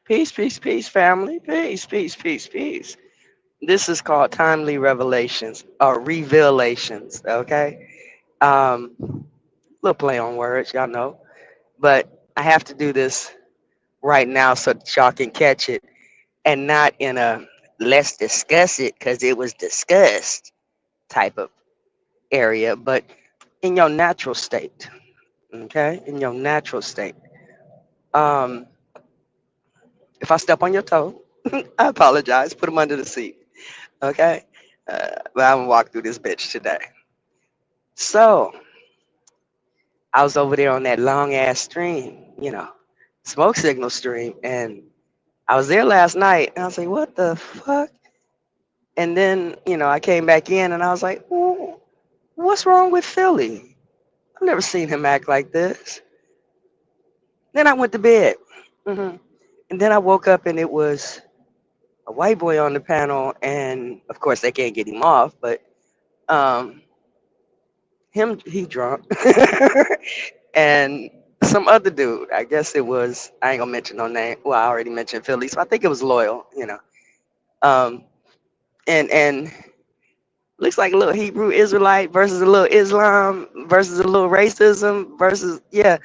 Peace, peace, peace, family. Peace, peace, peace, peace. This is called timely revelations or revelations. Okay. Little play on words, y'all know. But I have to do this right now so that y'all can catch it and not in a let's discuss it because it was discussed type of area, but in your natural state. Okay. In your natural state. Um, if I step on your toe, I apologize. Put them under the seat. Okay. But I'm gonna walk through this bitch today. So I was over there on that long ass stream, smoke signal stream, and I was there last night, and I was like, "What the fuck?" And then, I came back in, and I was like, "What's wrong with Philly? I've never seen him act like this." Then I went to bed, hmm and then I woke up, and it was a white boy on the panel, and of course they can't get him off, but um, he drunk. And some other dude. I guess it was. I ain't gonna mention no name. Well, I already mentioned Philly, so I think it was Loyal. Um, and looks like a little Hebrew Israelite versus a little Islam versus a little racism versus yeah.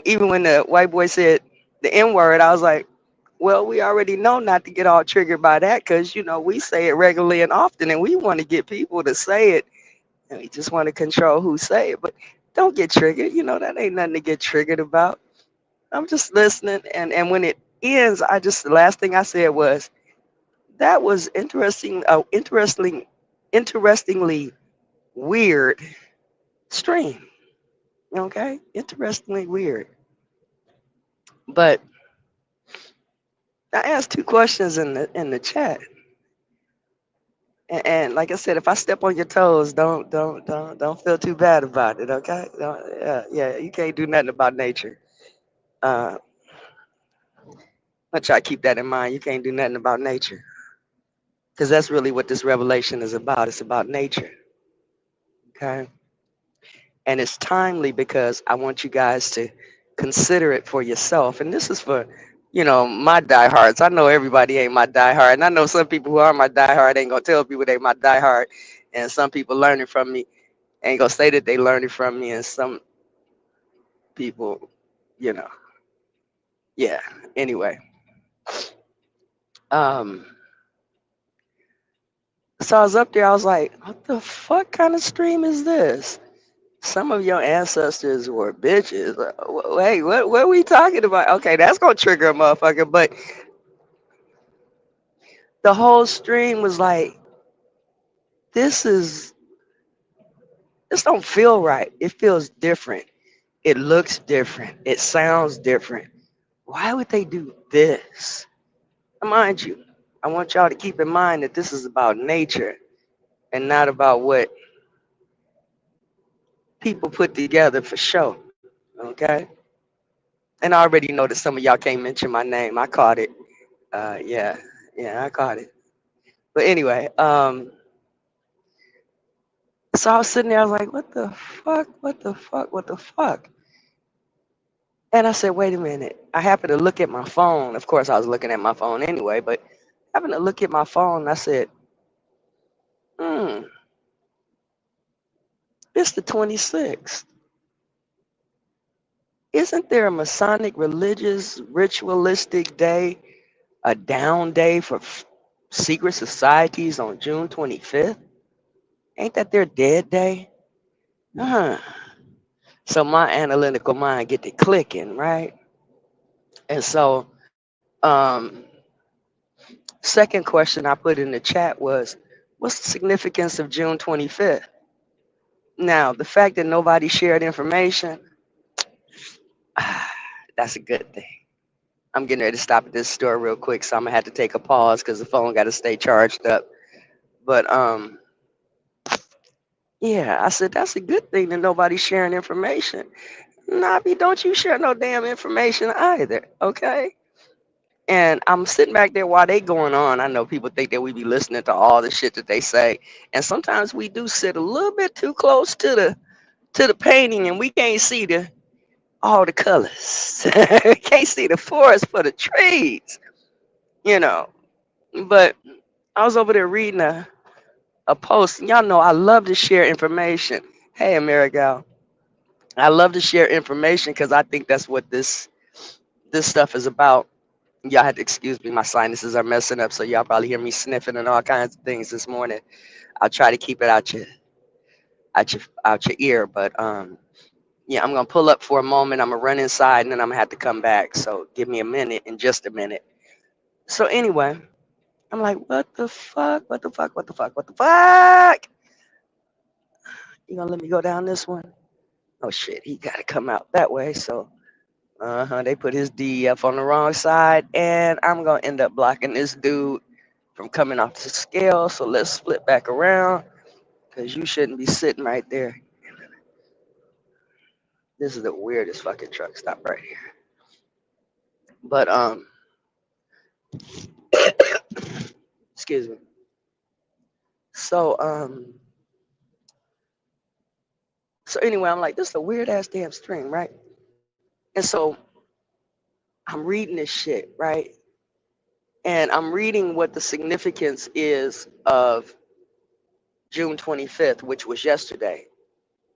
Even when the white boy said the N word, I was like, well, we already know not to get all triggered by that because we say it regularly and often, and we want to get people to say it, and we just want to control who say it, but. Don't get triggered. That ain't nothing to get triggered about. I'm just listening, and when it ends, the last thing I said was that was interesting. Interestingly weird stream. Okay, interestingly weird. But I asked two questions in the chat, and like I said, if I step on your toes, don't feel too bad about it. Okay, yeah, you can't do nothing about nature. Uh, I try to keep that in mind. You can't do nothing about nature because that's really what this revelation is about. It's about nature. Okay. And it's timely because I want you guys to consider it for yourself. And this is for, my diehards. I know everybody ain't my diehard. And I know some people who are my diehard ain't going to tell people they my diehard. And some people learning from me ain't going to say that they learned it from me. And some people, you know, yeah. Anyway, um, so I was up there. I was like, what the fuck kind of stream is this? Some of your ancestors were bitches. Wait, what are we talking about? Okay, that's gonna trigger a motherfucker. But the whole stream was like, this is this don't feel right. It feels different. It looks different. It sounds different. Why would they do this? Now, mind you, I want y'all to keep in mind that this is about nature and not about what people put together for show. Okay? And I already know that some of y'all can't mention my name. I caught it. Yeah, yeah, I caught it. But anyway, so I was sitting there, I was like, what the fuck? What the fuck? What the fuck? And I said, wait a minute. I happened to look at my phone. Of course, I was looking at my phone anyway, but I happened to look at my phone and I said, hmm, it's the 26th. Isn't there a Masonic religious ritualistic day, a down day for secret societies on June 25th? Ain't that their dead day? Uh-huh. So my analytical mind get to clicking, right? And so, second question I put in the chat was, what's the significance of June 25th? Now, the fact that nobody shared information, that's a good thing. I'm getting ready to stop at this store real quick, so I'm gonna have to take a pause because the phone got to stay charged up. But yeah, I said that's a good thing that nobody's sharing information. Nabi, don't you share no damn information either, okay? And I'm sitting back there while they going on. I know people think that we be listening to all the shit that they say, and sometimes we do sit a little bit too close to the painting, and we can't see all the colors. Can't see the forest for the trees, you know. But I was over there reading a post. Y'all know I love to share information. Hey, America, I love to share information because I think that's what this stuff is about. Y'all had to excuse me, my sinuses are messing up, so y'all probably hear me sniffing and all kinds of things this morning. I'll try to keep it out your ear, but yeah, I'm gonna pull up for a moment. I'm gonna run inside and then I'm gonna have to come back. So give me a minute, in just a minute. So anyway, I'm like, what the fuck? What the fuck? What the fuck? What the fuck? You gonna let me go down this one? Oh shit, he gotta come out that way. So they put his DEF on the wrong side, and I'm gonna end up blocking this dude from coming off the scale. So let's split back around, cause you shouldn't be sitting right there. This is the weirdest fucking truck stop right here. But excuse me. So so anyway, I'm like, this is a weird ass damn stream, right? And so I'm reading this shit, right? And I'm reading what the significance is of June 25th, which was yesterday,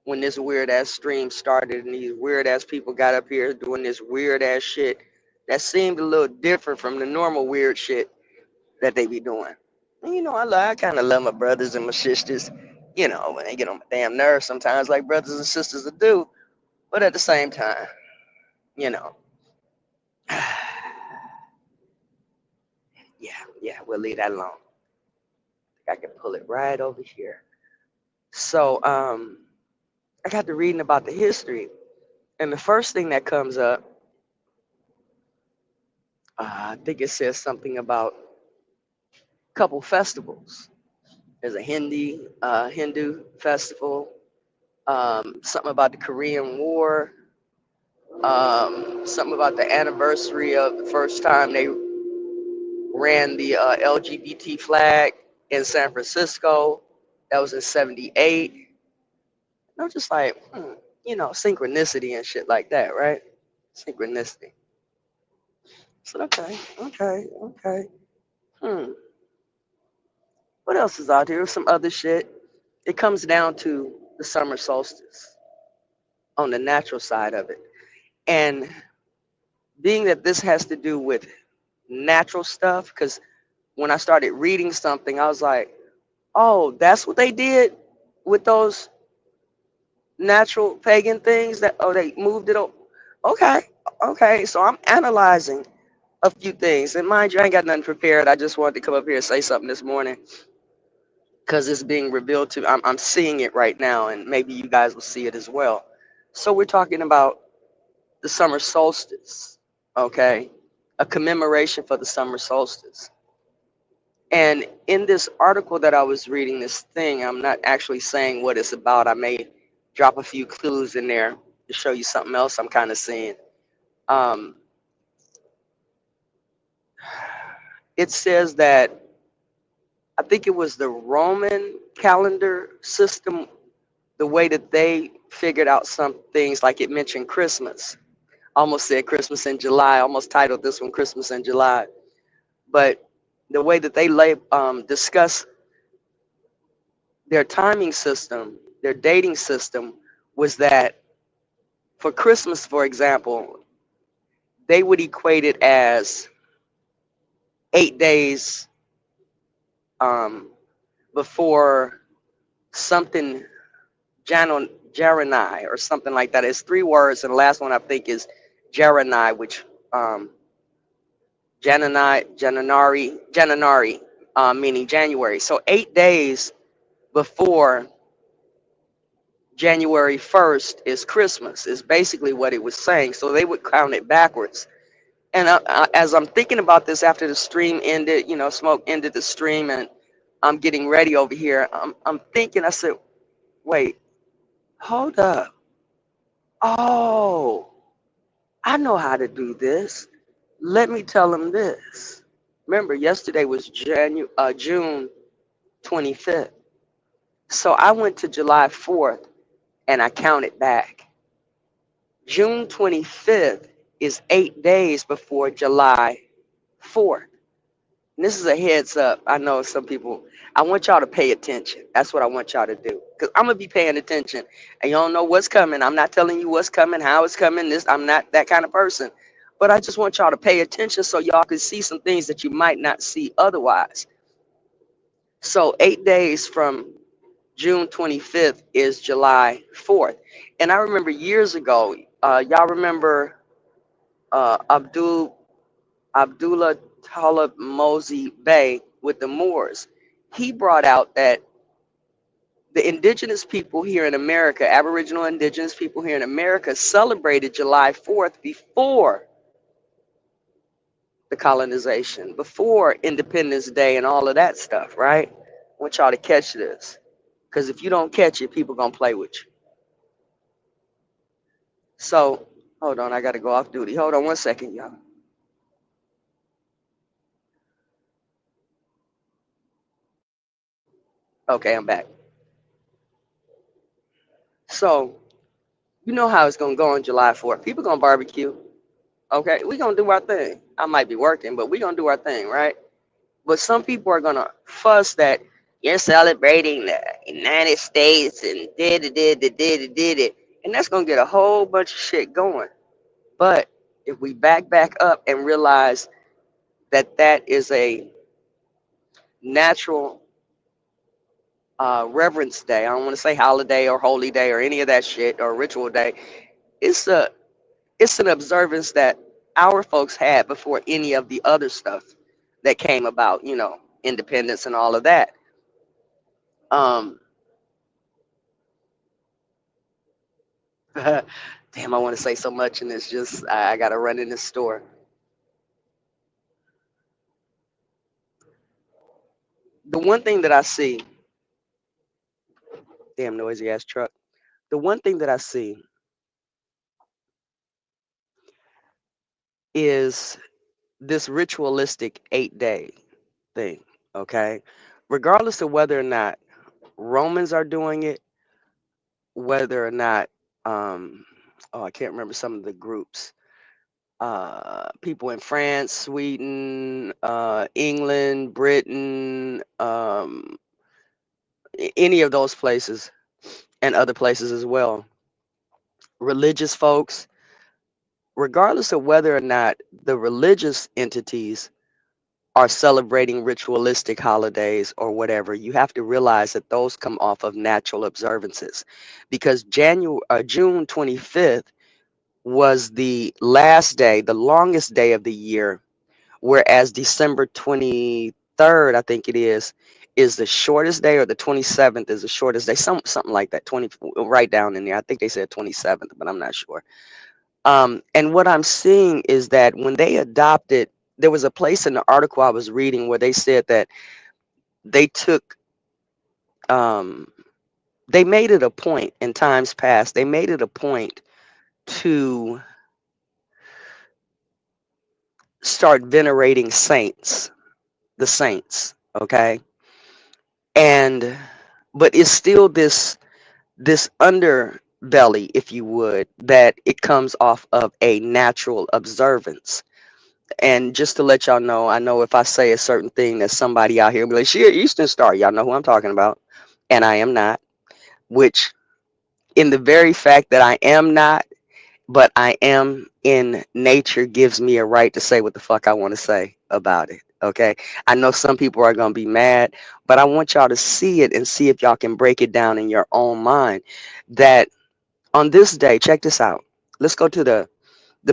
when this weird ass stream started and these weird ass people got up here doing this weird ass shit that seemed a little different from the normal weird shit that they be doing. And I kind of love my brothers and my sisters, when they get on my damn nerves sometimes, like brothers and sisters will do. But at the same time, you know, yeah, we'll leave that alone. I can pull it right over here. So, I got to reading about the history, and the first thing that comes up, I think it says something about a couple festivals. There's a Hindu festival, something about the Korean War, something about the anniversary of the first time they ran the LGBT flag in San Francisco. That was in '78. I'm just like, synchronicity and shit like that, right? Synchronicity. So okay. Hmm. What else is out here? Some other shit. It comes down to the summer solstice on the natural side of it. And being that this has to do with natural stuff, because when I started reading something, I was like, oh, that's what they did with those natural pagan things that, oh, they moved it over. Okay, okay. So I'm analyzing a few things. And mind you, I ain't got nothing prepared. I just wanted to come up here and say something this morning because it's being revealed to I'm seeing it right now, and maybe you guys will see it as well. So we're talking about the summer solstice, okay? A commemoration for the summer solstice. And in this article that I was reading, this thing, I'm not actually saying what it's about. I may drop a few clues in there to show you something else I'm kind of seeing. Um, it says that I think it was the Roman calendar system, the way that they figured out some things, like it mentioned Christmas. Almost said Christmas in July, almost titled this one Christmas in July. But the way that they discuss their timing system, their dating system, was that for Christmas, for example, they would equate it as 8 days um, before something Jaranai or something like that. It's three words, and the last one I think is Jaranai, which Jananari, meaning January. So 8 days before January 1st is Christmas, is basically what it was saying. So they would count it backwards. And as I'm thinking about this after the stream ended, Smoke ended the stream, and I'm getting ready over here, I'm thinking, I said, wait, hold up. Oh, I know how to do this. Let me tell them this. Remember, yesterday was June 25th. So I went to July 4th and I counted back. June 25th is 8 days before July 4th. And this is a heads up. I know some people, I want y'all to pay attention. That's what I want y'all to do. Because I'm going to be paying attention. And you don't know what's coming. I'm not telling you what's coming, how it's coming. I'm not that kind of person. But I just want y'all to pay attention so y'all can see some things that you might not see otherwise. So 8 days from June 25th is July 4th. And I remember years ago, y'all remember Abdullah Talib Mosey Bey with the Moors. He brought out that the indigenous people here in America, Aboriginal indigenous people here in America, celebrated July 4th before the colonization, before Independence Day and all of that stuff, right? I want y'all to catch this. Because if you don't catch it, people going to play with you. So, hold on, I got to go off duty. Hold on one second, y'all. Okay, I'm back. So, you know how it's going to go on July 4th. People going to barbecue. Okay, we going to do our thing. I might be working, but we going to do our thing, right? But some people are going to fuss that you're celebrating the United States and did it. And that's going to get a whole bunch of shit going. But if we back up and realize that that is a natural reverence day. I don't want to say holiday or holy day or any of that shit or ritual day. It's a it's an observance that our folks had before any of the other stuff that came about. Independence and all of that. Um, damn, I want to say so much, and it's just I gotta run in this store. The one thing that I see, damn noisy ass truck. The one thing that I see is this ritualistic 8 day thing. Okay, regardless of whether or not Romans are doing it, whether or not, um, oh, I can't remember some of the groups. People in France, Sweden, England, Britain, any of those places, and other places as well. Religious folks, regardless of whether or not the religious entities are celebrating ritualistic holidays or whatever, you have to realize that those come off of natural observances, because June 25th was the last day, the longest day of the year, whereas December 23rd, I think it is the shortest day, or the 27th is the shortest day, something like that. 20, right down in there. I think they said 27th, but I'm not sure. And what I'm seeing is that when they adopted, there was a place in the article I was reading where they said that they took, um, they made it a point in times past, they made it a point to start venerating the saints, okay? And but it's still this underbelly, if you would, that it comes off of a natural observance. And just to let y'all know, I know if I say a certain thing that somebody out here will be like, she an Eastern Star, y'all know who I'm talking about. And I am not, which in the very fact that I am not, but I am in nature, gives me a right to say what the fuck I want to say about it. Okay. I know some people are going to be mad, but I want y'all to see it and see if y'all can break it down in your own mind. That on this day, check this out. Let's go to the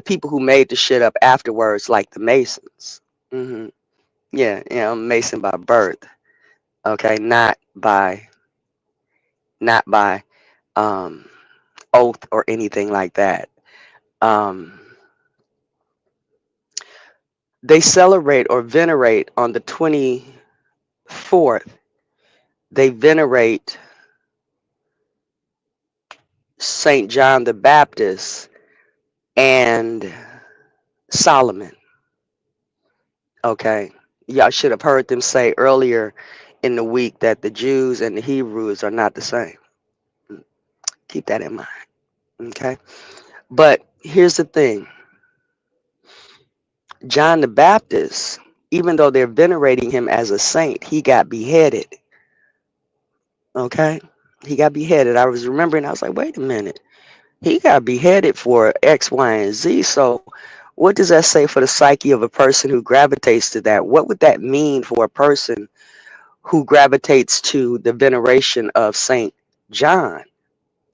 people who made the shit up afterwards, like the Masons. Yeah, yeah, I'm Mason by birth. Okay, not by um oath or anything like that. Um, they celebrate or venerate on the 24th. They venerate Saint John the Baptist and Solomon. Okay, y'all should have heard them say earlier in the week that the Jews and the Hebrews are not the same. Keep that in mind. Okay. But here's the thing: John the Baptist, even though they're venerating him as a saint, he got beheaded. Okay, he got beheaded. I was remembering. I was like, wait a minute. He got beheaded for X, Y, and Z. So, what does that say for the psyche of a person who gravitates to that? What would that mean for a person who gravitates to the veneration of Saint John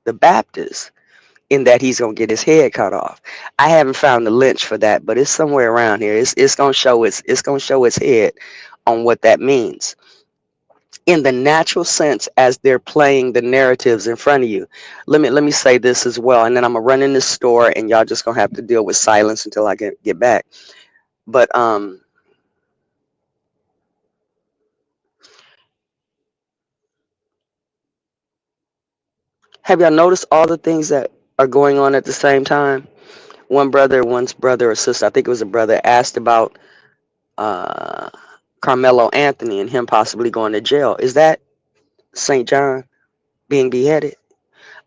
the Baptist, in that he's gonna get his head cut off? I haven't found the lynch for that, but it's somewhere around here. It's gonna show its head on what that means in the natural sense as they're playing the narratives in front of you. Let me say this as well, and then I'm gonna run in the store, and y'all just gonna have to deal with silence until I get back. But have y'all noticed all the things that are going on at the same time? One's brother or sister, I think it was a brother, asked about uh, Carmelo Anthony and him possibly going to jail. Is that St. John being beheaded?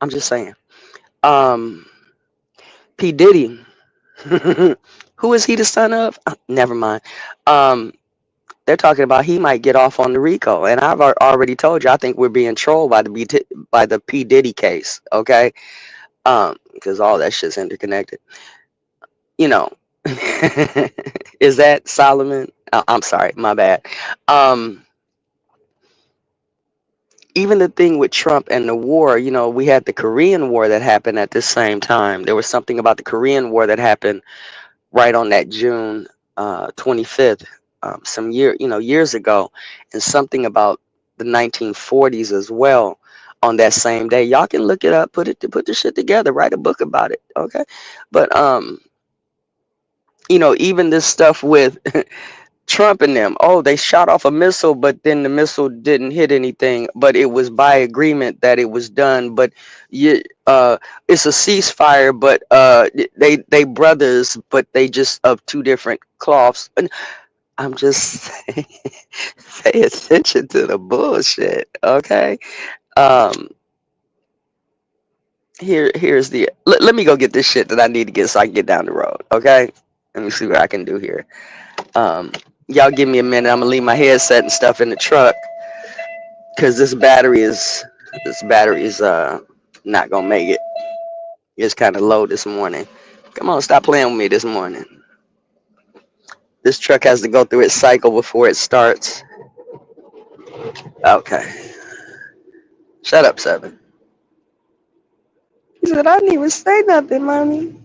I'm just saying. Um, P Diddy, who is he the son of? Never mind. Um, they're talking about he might get off on the RICO, and I've already told you I think we're being trolled by the P Diddy case. Okay, because all that shit's interconnected. You know, is that Solomon? I'm sorry, my bad. Um, Even the thing with Trump and the war, we had the Korean War that happened at the same time. There was something about the Korean War that happened right on that June 25th, years ago, and something about the 1940s as well on that same day. Y'all can look it up, put the shit together, write a book about it, okay? But even this stuff with Trump and them, oh, they shot off a missile, but then the missile didn't hit anything, but it was by agreement that it was done. But you, it's a ceasefire, but they brothers, but they just of two different cloths. And I'm just saying, pay attention to the bullshit, okay? Um, here's the. Let me go get this shit that I need to get so I can get down the road, okay? Let me see what I can do here. Um, y'all give me a minute. I'm gonna leave my headset and stuff in the truck because this battery is not gonna make it. It's kind of low this morning. Come on, stop playing with me this morning. This truck has to go through its cycle before it starts. Okay, shut up, Seven. He said I didn't even say nothing, mommy.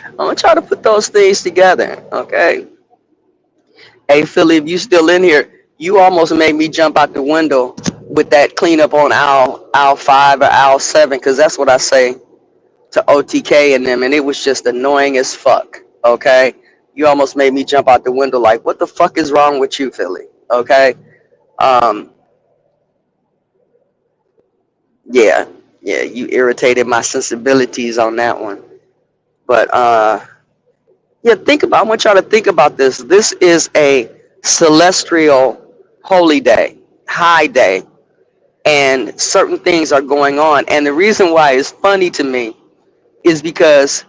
I'm gonna try to put those things together. Okay. Hey, Philly, if you still in here, you almost made me jump out the window with that cleanup on aisle 5 or aisle 7, because that's what I say to OTK and them, and it was just annoying as fuck. Okay, you almost made me jump out the window. Like, what the fuck is wrong with you, Philly? Okay, um, yeah, yeah, you irritated my sensibilities on that one. But yeah, think about. I want y'all to think about this. This is a celestial holy day, high day, and certain things are going on. And the reason why it's funny to me is because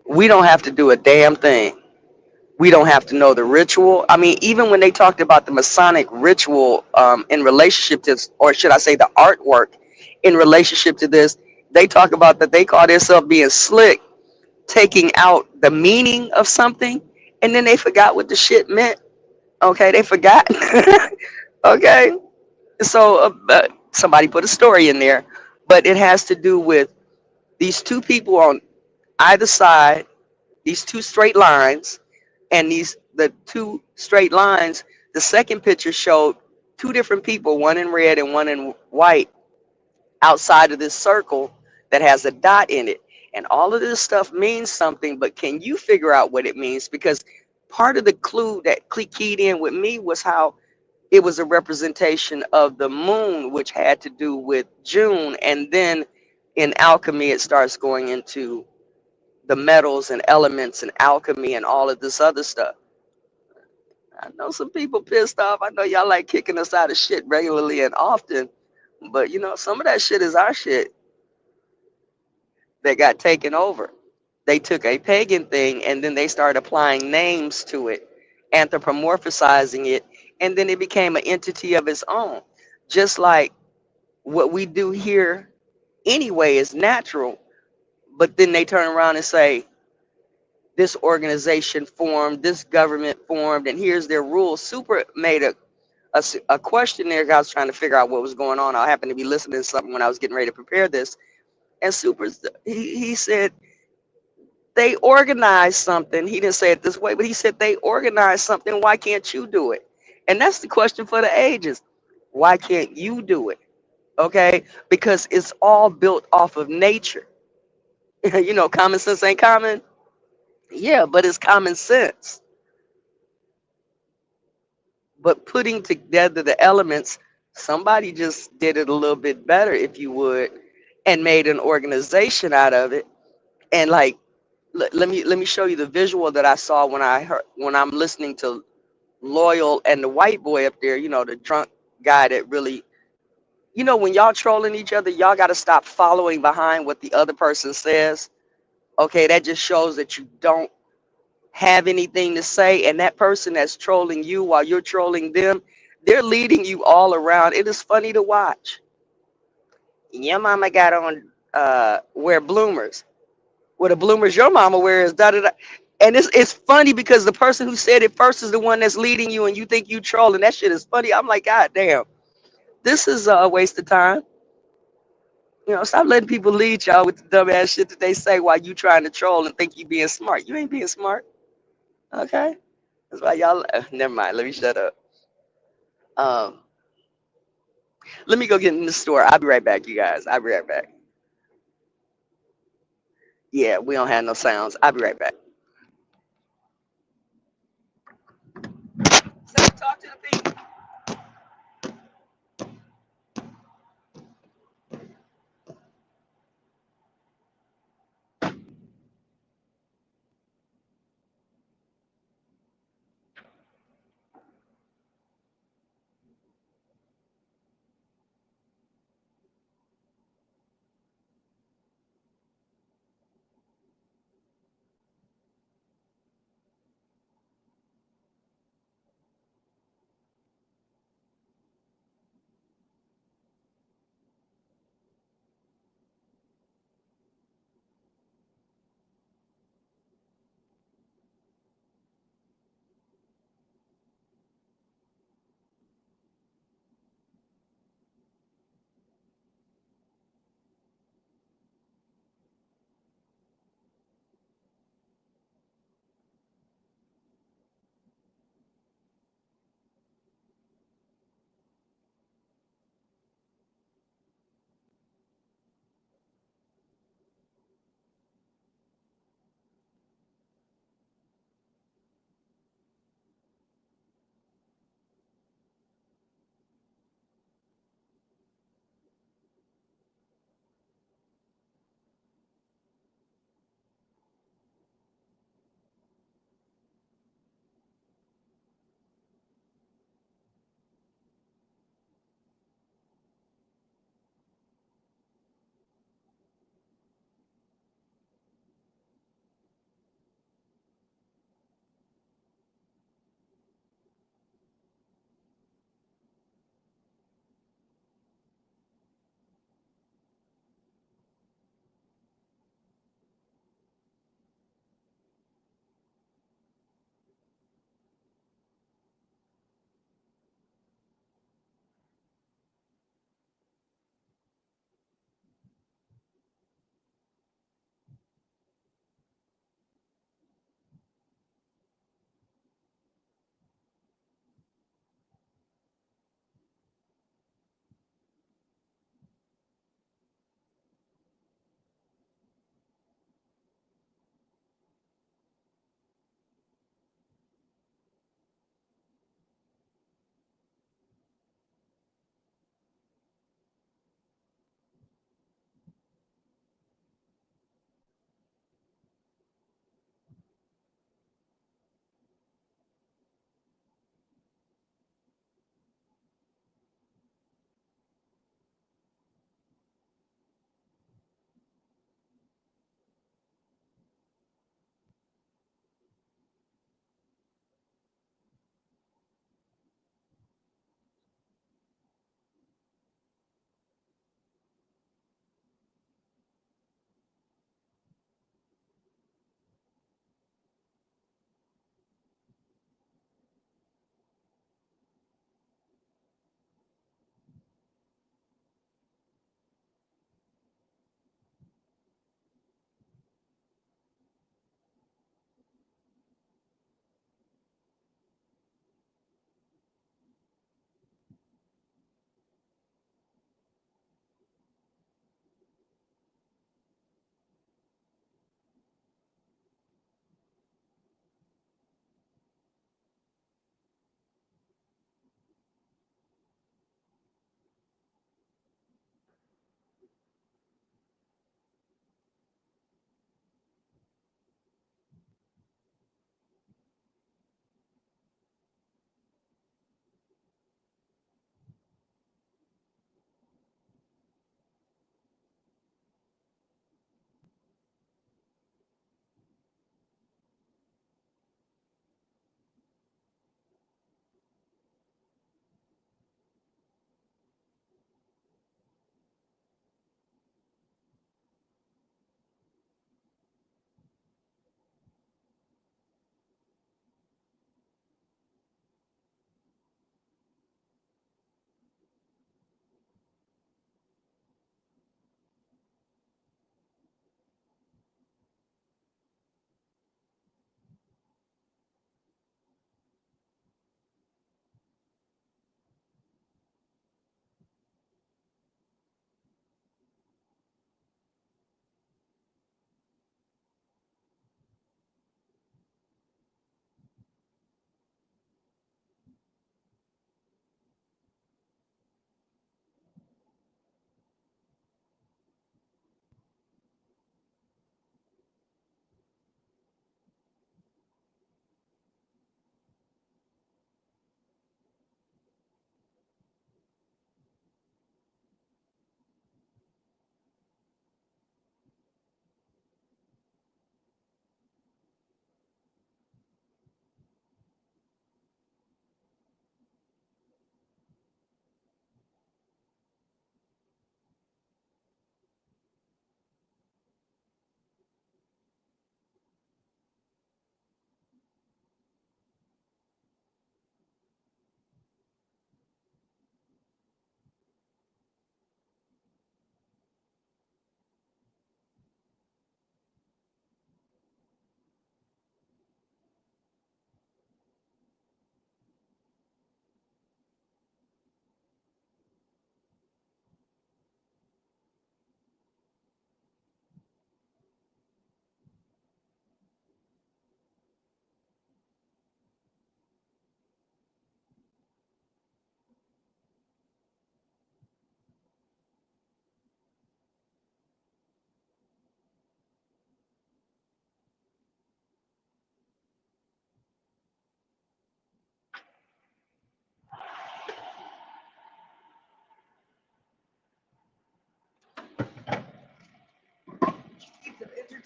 we don't have to do a damn thing. We don't have to know the ritual. I mean, even when they talked about the Masonic ritual in relationship to, or should I say, the artwork in relationship to this, they talk about that they call themselves being slick, taking out the meaning of something, and then they forgot what the shit meant. Okay, they forgot. Okay, so somebody put a story in there, but it has to do with these two people on either side, these two straight lines, and the two straight lines. The second picture showed two different people, one in red and one in white, outside of this circle that has a dot in it. And all of this stuff means something, but can you figure out what it means? Because part of the clue that keyed in with me was how it was a representation of the moon, which had to do with June. And then in alchemy, it starts going into the metals and elements and alchemy and all of this other stuff. I know some people pissed off. I know y'all like kicking us out of shit regularly and often, but some of that shit is our shit that got taken over. They took a pagan thing and then they started applying names to it, anthropomorphizing it, and then it became an entity of its own. Just like what we do here anyway is natural, but then they turn around and say, this organization formed, this government formed, and here's their rules. Super made a question there. I was trying to figure out what was going on. I happened to be listening to something when I was getting ready to prepare this. And Super, he said, they organized something. He didn't say it this way, but he said they organized something. Why can't you do it? And that's the question for the ages. Why can't you do it? Okay? Because it's all built off of nature. Common sense ain't common. Yeah, but it's common sense. But putting together the elements, somebody just did it a little bit better, if you would, and made an organization out of it. And like, let me show you the visual that I saw when I'm listening to Loyal and the white boy up there, the drunk guy that really, when y'all trolling each other, y'all got to stop following behind what the other person says. Okay, that just shows that you don't have anything to say. And that person that's trolling you while you're trolling them, they're leading you all around. It is funny to watch. Your mama got on wear bloomers. Well, the bloomers your mama wears, da da da. And it's funny because the person who said it first is the one that's leading you, and you think you trolling. That shit is funny. I'm like, God damn, this is a waste of time. Stop letting people lead y'all with the dumbass shit that they say while you trying to troll and think you being smart. You ain't being smart. Okay, that's why y'all. Never mind. Let me shut up. Um, let me go get in the store. I'll be right back, you guys. I'll be right back. Yeah, we don't have no sounds. I'll be right back. So talk to the people.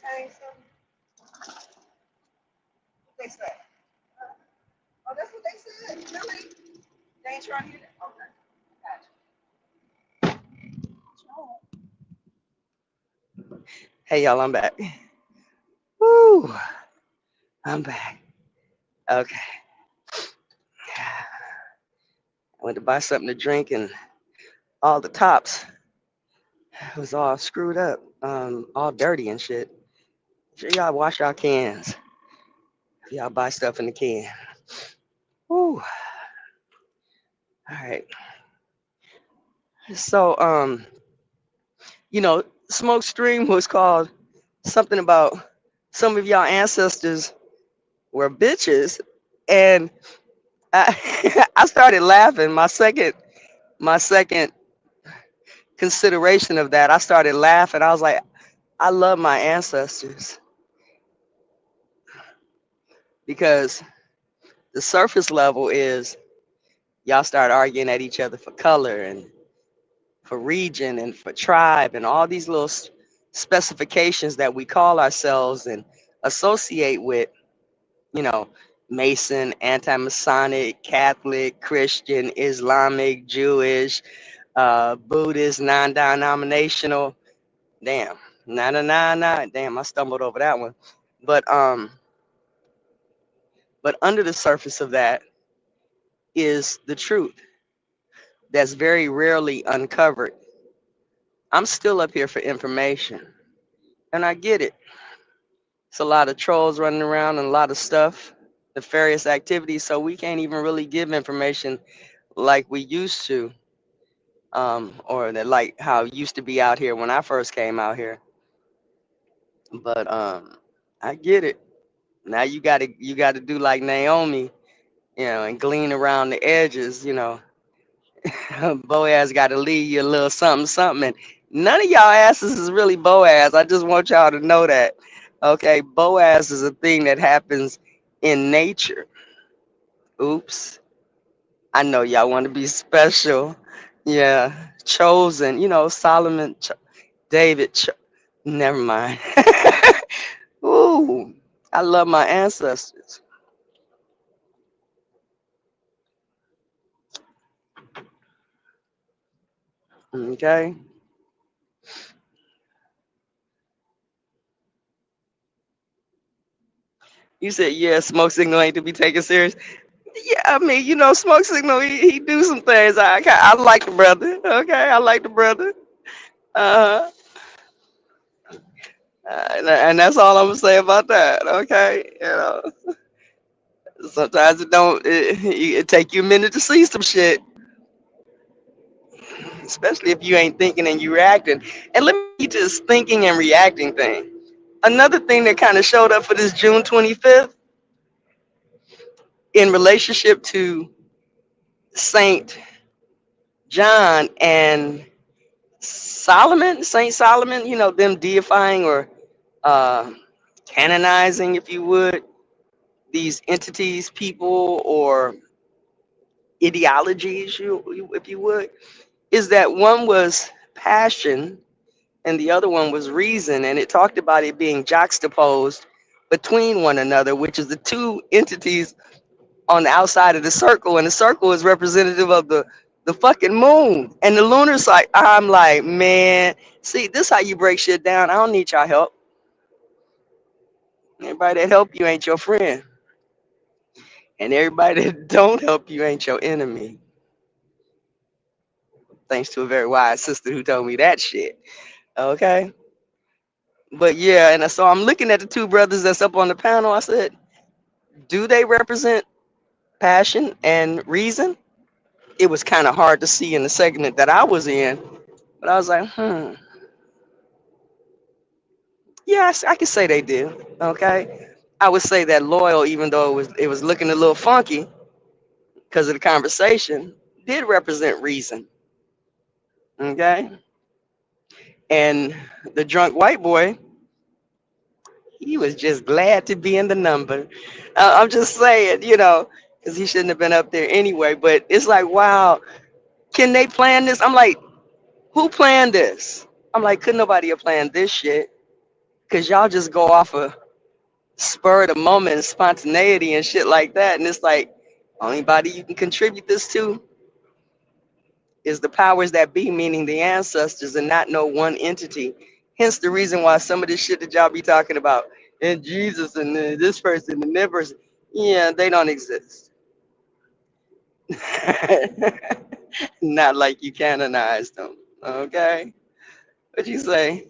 Hey, so what they say? Oh, that's what they said. Really? They ain't trying to hear that. Okay, gotcha. Hey, y'all, I'm back. Woo, I'm back. Okay. I went to buy something to drink, and all the tops was all screwed up, all dirty and shit. Sure, y'all wash y'all cans. Y'all buy stuff in the can. Woo. All right. So, Smoke Stream was called something about some of y'all ancestors were bitches, and I started laughing. My second consideration of that, I started laughing. I was like, I love my ancestors because the surface level is y'all start arguing at each other for color and for region and for tribe and all these little specifications that we call ourselves and associate with, you know, Mason, anti-Masonic, Catholic, Christian, Islamic, Jewish, Buddhist, non-denominational. Damn, nah. Damn, I stumbled over that one. But but under the surface of that is the truth that's very rarely uncovered. I'm still up here for information, and I get it. It's a lot of trolls running around and a lot of stuff, nefarious activities, so we can't even really give information like we used to, or that like how it used to be out here when I first came out here. But I get it. Now you gotta do like Naomi, and glean around the edges. Boaz got to leave you a little something, something. And none of y'all asses is really Boaz. I just want y'all to know that. Okay, Boaz is a thing that happens in nature. Oops. I know y'all want to be special. Yeah, chosen. Solomon, David. Never mind. Ooh, I love my ancestors. Okay. You said, yeah, smoke signal ain't to be taken serious. Yeah, I mean, Smoke Signal, he do some things. I like the brother. Okay, I like the brother. Uh, and that's all I'm gonna say about that. Okay, sometimes it take you a minute to see some shit, especially if you ain't thinking and you reacting. And let me get to this thinking and reacting thing. Another thing that kind of showed up for this June 25th in relationship to Saint John and Solomon, Saint Solomon, them deifying or uh, canonizing, if you would, these entities, people, or ideologies, if you would, is that one was passion and the other one was reason, and it talked about it being juxtaposed between one another, which is the two entities on the outside of the circle, and the circle is representative of the fucking moon and the lunar cycle. I'm like, man, see, this how you break shit down. I don't need y'all help. Everybody that help you ain't your friend, and everybody that don't help you ain't your enemy. Thanks to a very wise sister who told me that shit. Okay, but yeah, and so I'm looking at the two brothers that's up on the panel. I said, do they represent passion and reason? It was kind of hard to see in the segment that I was in, but I was like, yes, I could say they do. Okay, I would say that loyal, even though it was looking a little funky because of the conversation, did represent reason. Okay, and the drunk white boy, he was just glad to be in the number. I'm just saying, because he shouldn't have been up there anyway. But it's like, wow, can they plan this? I'm like, who planned this? I'm like, could nobody have planned this shit? Cause y'all just go off a spur of the moment and spontaneity and shit like that. And it's like, only body you can contribute this to is the powers that be, meaning the ancestors, and not no one entity. Hence the reason why some of this shit that y'all be talking about, and Jesus and this person and that person, yeah, they don't exist. Not like you canonized them. Okay? What you say?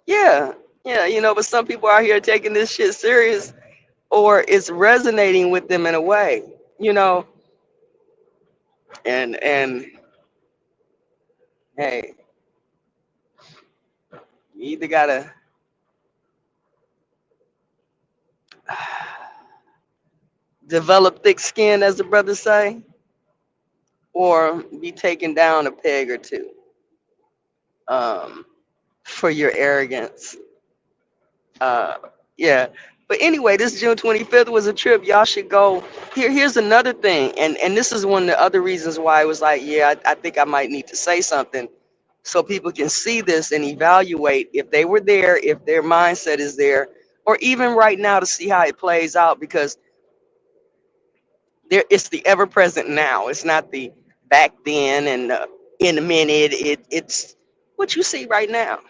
Yeah. Yeah, but some people out here taking this shit serious, or it's resonating with them in a way, you know, and hey, you either gotta develop thick skin, as the brothers say, or be taken down a peg or two, um, for your arrogance. Uh, yeah. But anyway, this June 25th was a trip. Y'all should go. Here's another thing, and this is one of the other reasons why I was like, yeah, I think I might need to say something, so people can see this and evaluate if they were there, if their mindset is there, or even right now to see how it plays out, because there it's the ever present now. It's not the back then and in a minute. It's what you see right now.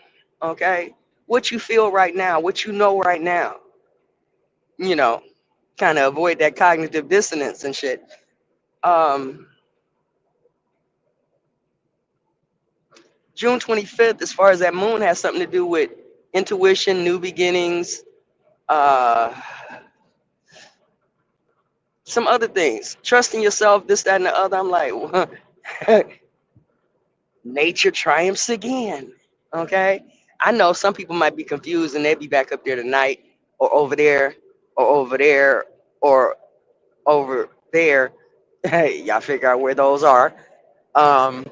Okay, what you feel right now, what you know right now. You know, kind of avoid that cognitive dissonance and shit. Um, June 25th, as far as that moon, has something to do with intuition, new beginnings, uh, some other things, trusting yourself, this, that, and the other. I'm like, nature triumphs again. Okay. I know some people might be confused and they'd be back up there tonight, or over there, or over there, or over there. Hey, y'all figure out where those are. Um,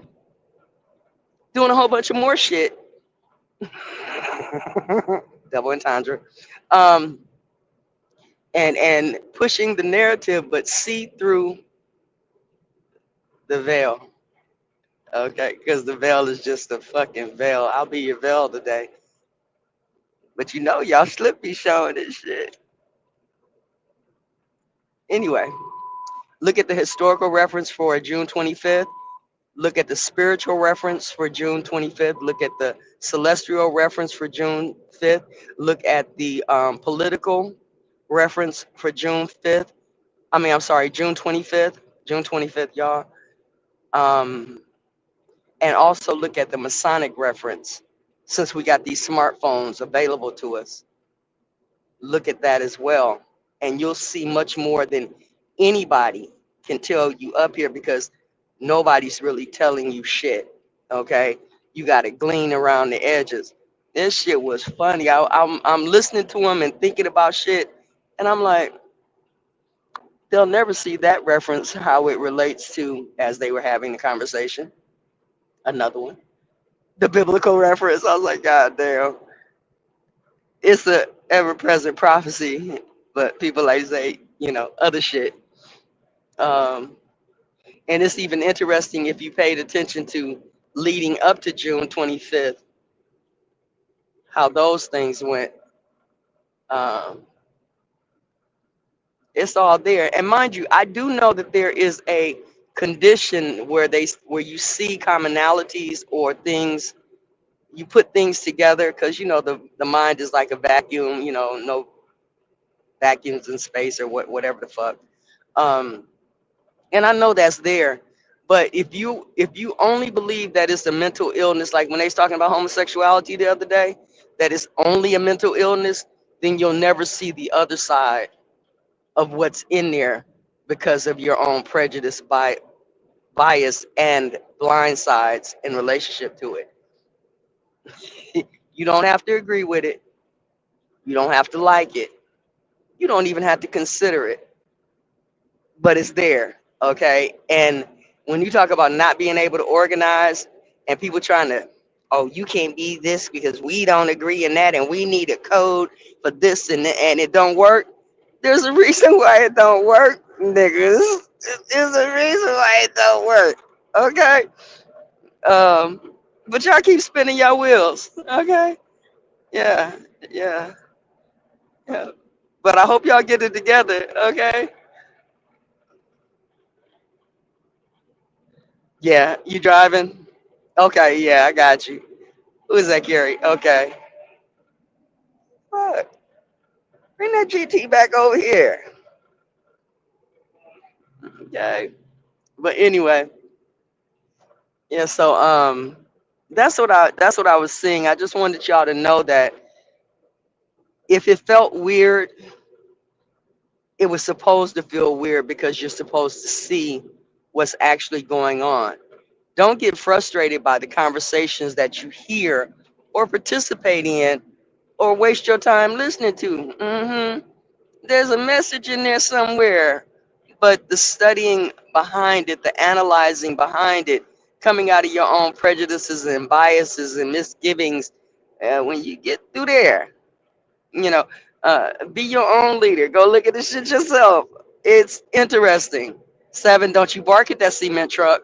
doing a whole bunch of more shit. Double entendre. Um, and pushing the narrative, but see through the veil. Okay, because the veil is just a fucking veil. I'll be your veil today. But y'all slip be showing this shit. Anyway, look at the historical reference for June 25th. Look at the spiritual reference for June 25th. Look at the celestial reference for June 5th. Look at the political reference for June 5th. I'm sorry, June 25th. June 25th, y'all. Um, and also look at the Masonic reference, since we got these smartphones available to us. Look at that as well, and you'll see much more than anybody can tell you up here, because nobody's really telling you shit. Okay, you got to glean around the edges. This shit was funny. I'm listening to them and thinking about shit, and I'm like, they'll never see that reference, how it relates to, as they were having the conversation. Another one, the biblical reference. I was like, God damn, it's a ever-present prophecy, but people like say, other shit. Um, and it's even interesting if you paid attention to leading up to June 25th, how those things went. Um, it's all there, and mind you, I do know that there is a condition where you see commonalities or things, you put things together, because the mind is like a vacuum. No vacuums in space, or whatever the fuck. Um, and I know that's there. But if you only believe that it's a mental illness, like when they was talking about homosexuality the other day, that it's only a mental illness, then you'll never see the other side of what's in there, because of your own prejudice, bias, and blind sides in relationship to it. You don't have to agree with it. You don't have to like it. You don't even have to consider it, but it's there. Okay. And when you talk about not being able to organize, and people trying to, oh, you can't be this because we don't agree in that, and we need a code for this, and it don't work. There's a reason why it don't work, niggas. There's a reason why it don't work. Okay. But y'all keep spinning your wheels. Okay. Yeah. Yeah. Yeah. But I hope y'all get it together. Okay. Yeah. You driving? Okay. Yeah. I got you. Who is that, Gary? Okay. What? Bring that GT back over here. Okay. But anyway, yeah. So that's what I was seeing. I just wanted y'all to know that if it felt weird, it was supposed to feel weird because you're supposed to see what's actually going on. Don't get frustrated by the conversations that you hear or participate in or waste your time listening to. There's a message in there somewhere, but the studying behind it, the analyzing behind it, coming out of your own prejudices and biases and misgivings, when you get through there, you know, be your own leader. Go look at this shit yourself. It's interesting. Seven, don't you bark at that cement truck.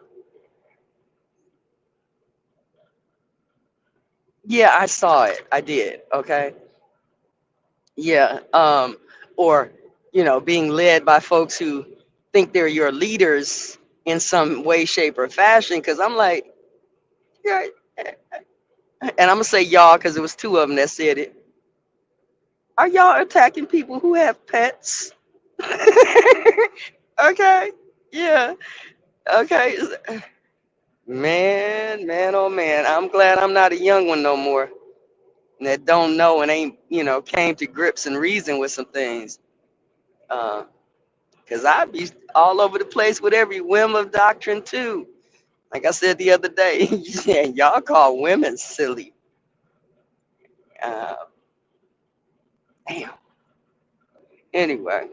Yeah, I saw it. I did. Okay. Yeah. Or, being led by folks who think they're your leaders in some way, shape, or fashion. Cause I'm like, yeah, and I'm gonna say y'all because it was two of them that said it. Are y'all attacking people who have pets? Okay. Yeah. Okay. Man, oh man. I'm glad I'm not a young one no more. That don't know and ain't, came to grips and reason with some things. Uh, Cause I be all over the place with every whim of doctrine too. Like I said the other day, yeah, y'all call women silly. Uh, Damn. Anyway,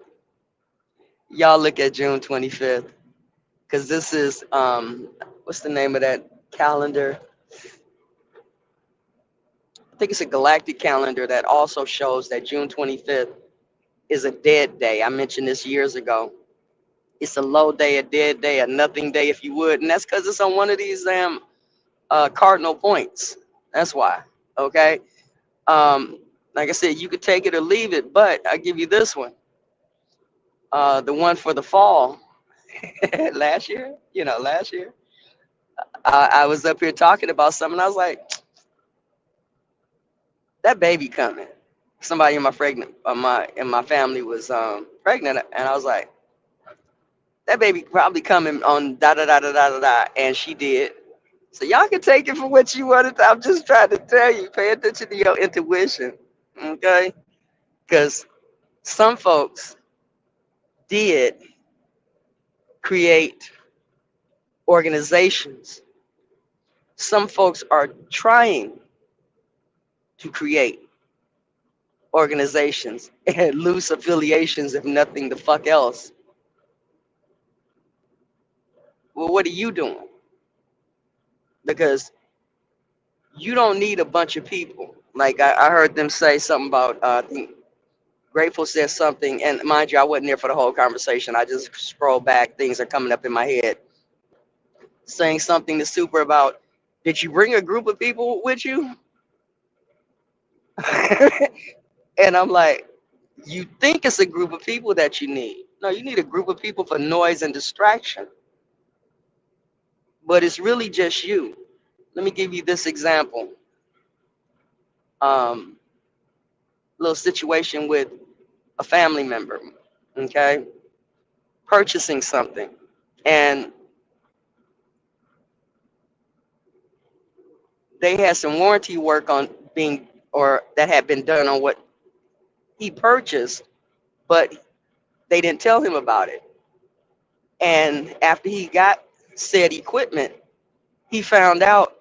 y'all look at June 25th, cause this is what's the name of that calendar? I think it's a galactic calendar that also shows that June 25th is a dead day. I mentioned this years ago. It's a low day, a dead day, a nothing day, if you would, and that's because it's on one of these cardinal points. That's why. Okay. Um, like I said, you could take it or leave it, but I give you this one, the one for the fall. Last year, last year, I was up here talking about something. I was like, that baby coming. Somebody in my pregnant, in my family was pregnant, and I was like, that baby probably coming on da da da da da da da, and she did. So y'all can take it for what you wanted. I'm just trying to tell you, pay attention to your intuition, okay? Because some folks did create organizations. Some folks are trying to create organizations and loose affiliations, if nothing the fuck else. Well, what are you doing? Because you don't need a bunch of people. Like I heard them say something about, I think Grateful said something, and mind you, I wasn't there for the whole conversation. I just scroll back, things are coming up in my head, saying something to Super about, did you bring a group of people with you? And I'm like, you think it's a group of people that you need. No, you need a group of people for noise and distraction, but it's really just you. Let me give you this example. Um, Little situation with a family member, okay, purchasing something. And they had some warranty work on being, or that had been done on what he purchased, but they didn't tell him about it. And after he got said equipment, he found out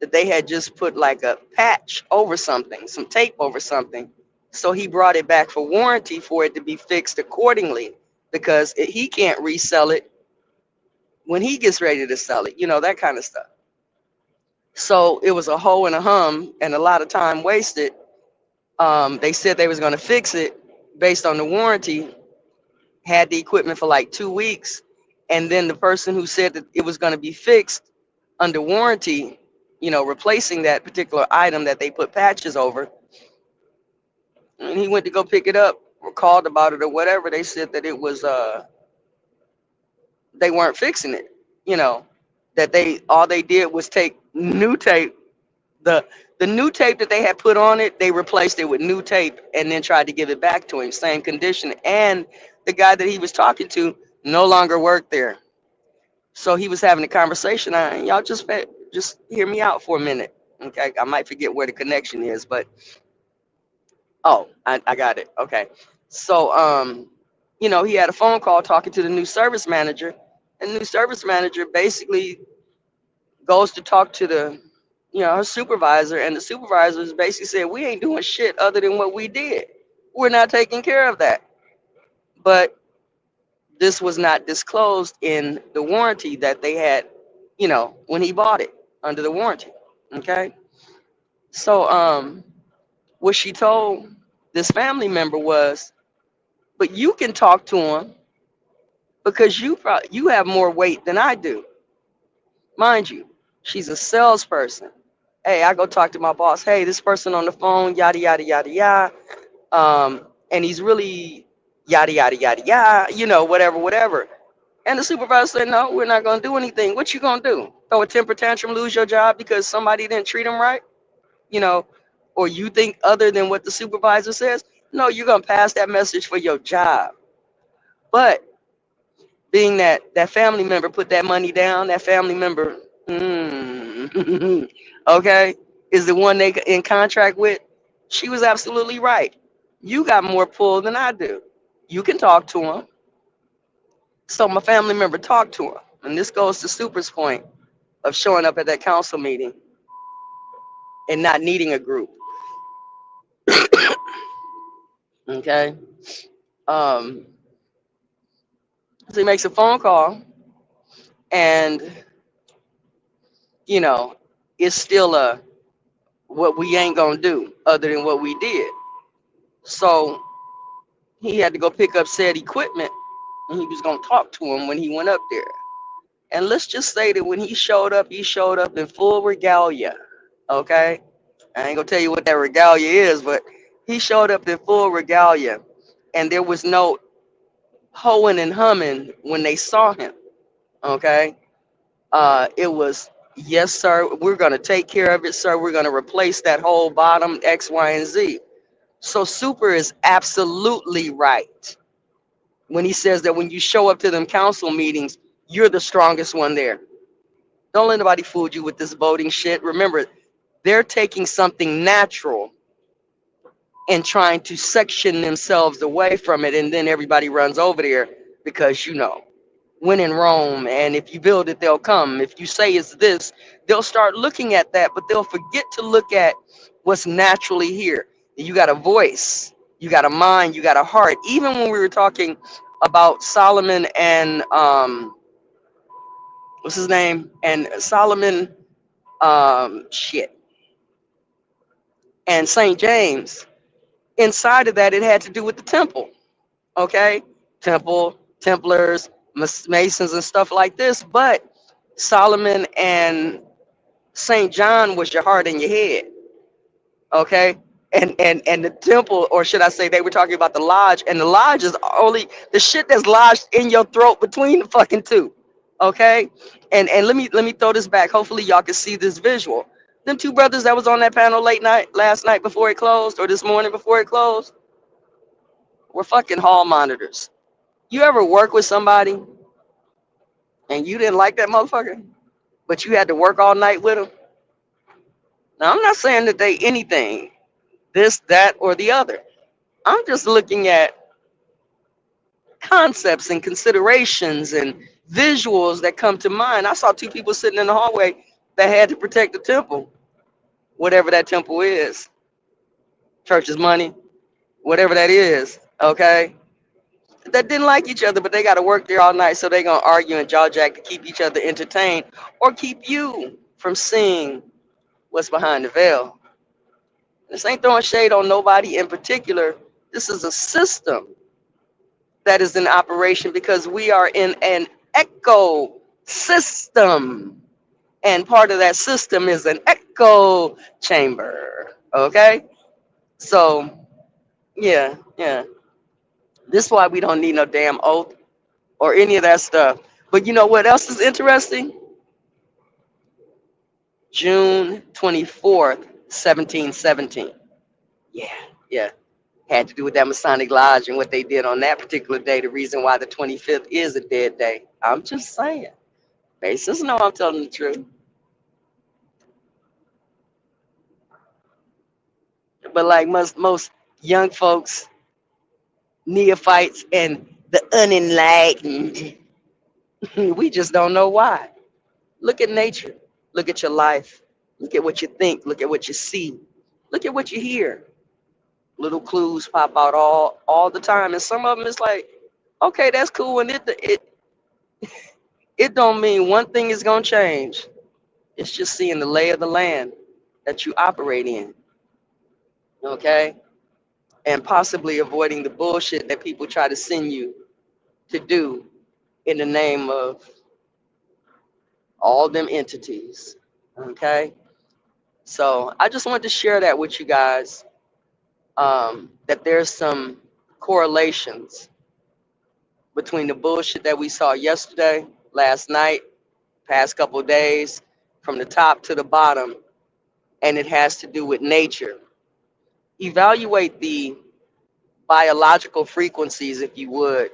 that they had just put like a patch over something, some tape over something. So he brought it back for warranty for it to be fixed accordingly because he can't resell it when he gets ready to sell it, that kind of stuff. So it was a hoe and a hum and a lot of time wasted. They said they was going to fix it based on the warranty, had the equipment for like 2 weeks. And then the person who said that it was going to be fixed under warranty replacing that particular item that they put patches over. And he went to go pick it up or called about it or whatever. They said that it was they weren't fixing it. You know, that they all they did was take new tape. The the new tape that they had put on it, they replaced it with new tape and then tried to give it back to him, same condition. And the guy that he was talking to no longer worked there. So he was having a conversation. Y'all just hear me out for a minute. Okay, I might forget where the connection is, but oh, I got it. Okay. So he had a phone call talking to the new service manager, and the new service manager basically goes to talk to her supervisor, and the supervisor basically said, "We ain't doing shit other than what we did. We're not taking care of that." But this was not disclosed in the warranty that they had, when he bought it under the warranty. Okay. So what she told this family member was, but you can talk to him because you have more weight than I do. Mind you, she's a salesperson. Hey, I go talk to my boss. Hey, this person on the phone, yada yada yada yada. And he's really yada yada yada yada. Whatever, whatever. And the supervisor said, "No, we're not gonna do anything. What you gonna do? Throw a temper tantrum, lose your job because somebody didn't treat him right? You know, or you think other than what the supervisor says? No, you're gonna pass that message for your job." But being that family member put that money down, that family member, okay, is the one they in contract with. She was absolutely right. You got more pull than I do. You can talk to him. So my family member talked to him, and this goes to Super's point of showing up at that council meeting and not needing a group. Okay, um, so he makes a phone call, and you know, it's still a what we ain't gonna do other than what we did. So he had to go pick up said equipment, and he was gonna talk to him when he went up there. And let's just say that when he showed up in full regalia. Okay, I ain't gonna tell you what that regalia is, but he showed up in full regalia, and there was no hoeing and humming when they saw him. Okay, it was, yes, sir. We're gonna take care of it, sir. We're gonna replace that whole bottom X, Y, and Z. So Super is absolutely right when he says that when you show up to them council meetings, you're the strongest one there. Don't let anybody fool you with this voting shit. Remember, they're taking something natural and trying to section themselves away from it, and then everybody runs over there because when in Rome, and if you build it, they'll come. If you say it's this, they'll start looking at that, but they'll forget to look at what's naturally here. You got a voice, you got a mind, you got a heart. Even when we were talking about Solomon and what's his name, and Solomon, shit, and Saint James. Inside of that, it had to do with the temple. Okay, temple, Templars, Masons, and stuff like this. But Solomon and Saint John was your heart and your head. Okay, and the temple, or should I say, they were talking about the lodge, and the lodge is only the shit that's lodged in your throat between the fucking two. Okay, and let me throw this back. Hopefully y'all can see this visual. Them two brothers that was on that panel last night before it closed, or this morning before it closed, were fucking hall monitors. You ever work with somebody and you didn't like that motherfucker, but you had to work all night with them? Now, I'm not saying that they anything, this, that, or the other. I'm just looking at concepts and considerations and visuals that come to mind. I saw two people sitting in the hallway that had to protect the temple, whatever that temple is, church's money, whatever that is, okay? That didn't like each other, but they got to work there all night, so they're going to argue and jaw jack to keep each other entertained or keep you from seeing what's behind the veil. This ain't throwing shade on nobody in particular. This is a system that is in operation because we are in an echo system. And part of that system is an echo chamber. Okay? So, yeah, yeah. This is why we don't need no damn oath or any of that stuff. But you know what else is interesting? June 24th, 1717. Yeah, yeah. Had to do with that Masonic Lodge and what they did on that particular day. The reason why the 25th is a dead day. I'm just saying. Masons know I'm telling the truth. But like most young folks, neophytes, and the unenlightened, we just don't know why. Look at nature. Look at your life. Look at what you think. Look at what you see. Look at what you hear. Little clues pop out all the time, and some of them is like, okay, that's cool, and it don't mean one thing is gonna change. It's just seeing the lay of the land that you operate in, okay, and possibly avoiding the bullshit that people try to send you to do in the name of all them entities, okay. So I just wanted to share that with you guys, that there's some correlations between the bullshit that we saw yesterday, last night, past couple of days, from the top to the bottom, and it has to do with nature. Evaluate the biological frequencies, if you would,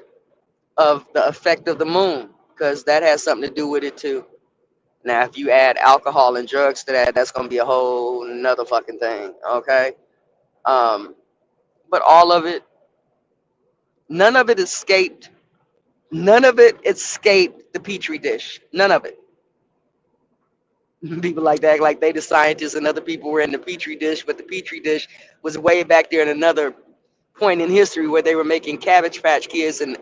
of the effect of the moon, because that has something to do with it too. Now, if you add alcohol and drugs to that, that's gonna be a whole another fucking thing, okay? Um, but all of it, none of it escaped. None of it escaped the petri dish. None of it. People like that, like they the scientists, and other people were in the petri dish, but the petri dish was way back there in another point in history where they were making Cabbage Patch Kids and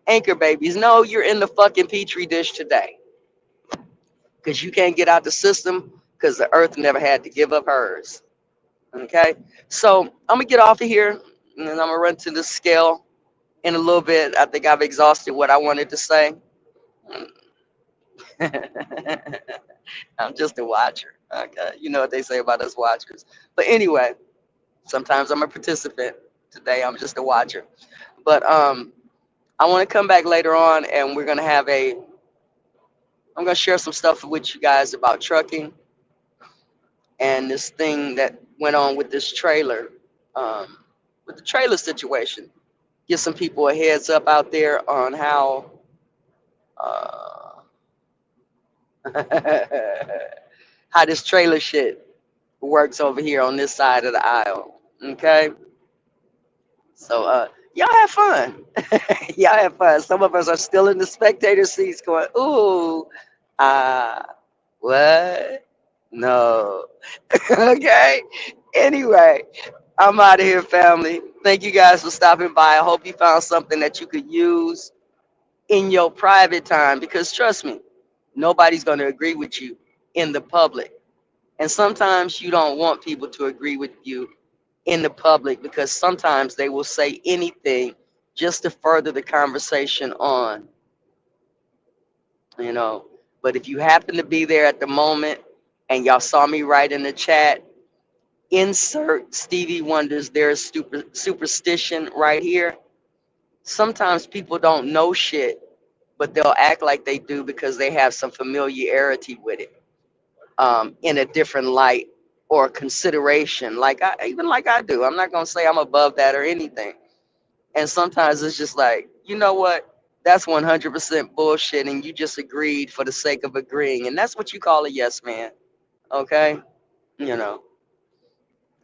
anchor babies. No, you're in the fucking petri dish today because you can't get out the system because the earth never had to give up hers. Okay, so I'm gonna get off of here and then I'm gonna run to the scale in a little bit. I think I've exhausted what I wanted to say. I'm just a watcher. Okay, you know what they say about us watchers. But anyway, sometimes I'm a participant. Today I'm just a watcher. But I want to come back later on and we're gonna have a. I'm gonna share some stuff with you guys about trucking and this thing that went on with this trailer, um, with the trailer situation. Give some people a heads up out there on how uh, how this trailer shit works over here on this side of the aisle. Okay, so y'all have fun. Y'all have fun. Some of us are still in the spectator seats, going, "Ooh, uh, what? No." Okay. Anyway, I'm out of here, family. Thank you guys for stopping by. I hope you found something that you could use in your private time because trust me, nobody's going to agree with you in the public. And sometimes you don't want people to agree with you in the public because sometimes they will say anything just to further the conversation on, you know. But if you happen to be there at the moment and y'all saw me right in the chat, insert Stevie Wonder's There's Superstition right here. Sometimes people don't know shit, but they'll act like they do because they have some familiarity with it, in a different light or consideration, like I do. I'm not gonna say I'm above that or anything. And sometimes it's just like, you know what? That's 100% bullshit, and you just agreed for the sake of agreeing, and that's what you call a yes man. Okay, you know,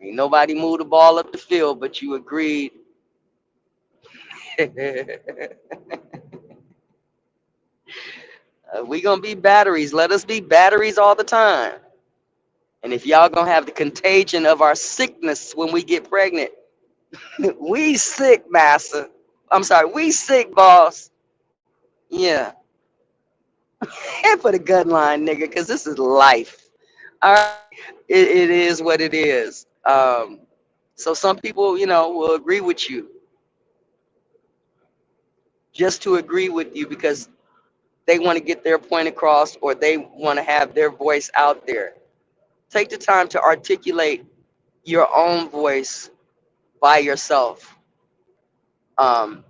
ain't nobody moved the ball up the field, but you agreed. We gonna be batteries. Let us be batteries all the time. And if y'all gonna have the contagion of our sickness when we get pregnant, we sick, master. I'm sorry, we sick, boss. Yeah. And for the gun line, nigga, because this is life. All right. It is what it is. So some people, will agree with you just to agree with you because they want to get their point across or they want to have their voice out there. Take the time to articulate your own voice by yourself. Um,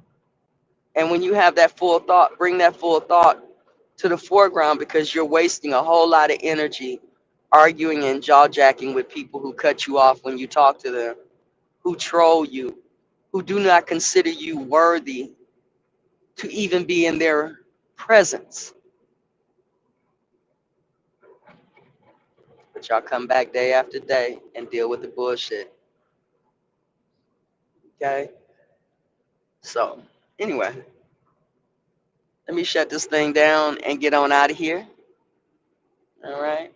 and when you have that full thought, bring that full thought to the foreground because you're wasting a whole lot of energy arguing and jaw jacking with people who cut you off when you talk to them, who troll you, who do not consider you worthy to even be in their presence. But y'all come back day after day and deal with the bullshit. Okay? So, anyway, let me shut this thing down and get on out of here. All right?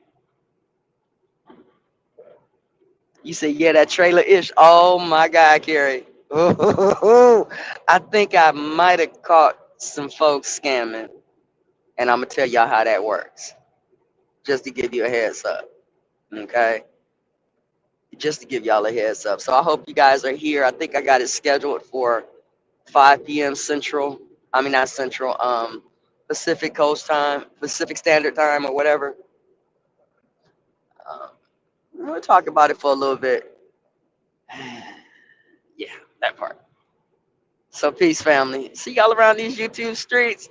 You say, yeah, that trailer ish. Oh my God, Carrie. Oh, I think I might have caught some folks scamming. And I'm going to tell y'all how that works. Just to give you a heads up. Okay? Just to give y'all a heads up. So I hope you guys are here. I think I got it scheduled for 5 p.m. Central. I mean, not Central, Pacific Coast time, Pacific Standard Time or whatever. Um, we'll talk about it for a little bit. Yeah, that part. So peace, family. See y'all around these YouTube streets.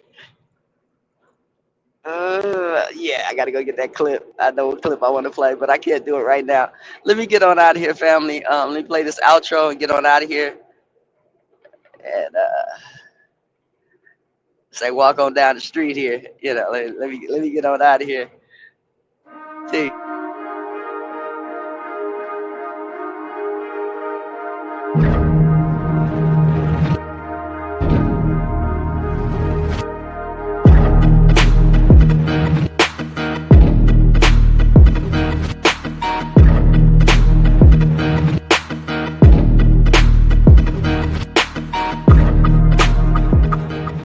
Yeah, I gotta go get that clip. I know what clip I want to play, but I can't do it right now. Let me get on out of here, family. Let me play this outro and get on out of here. And say walk on down the street here. You know, let me get on out of here. See.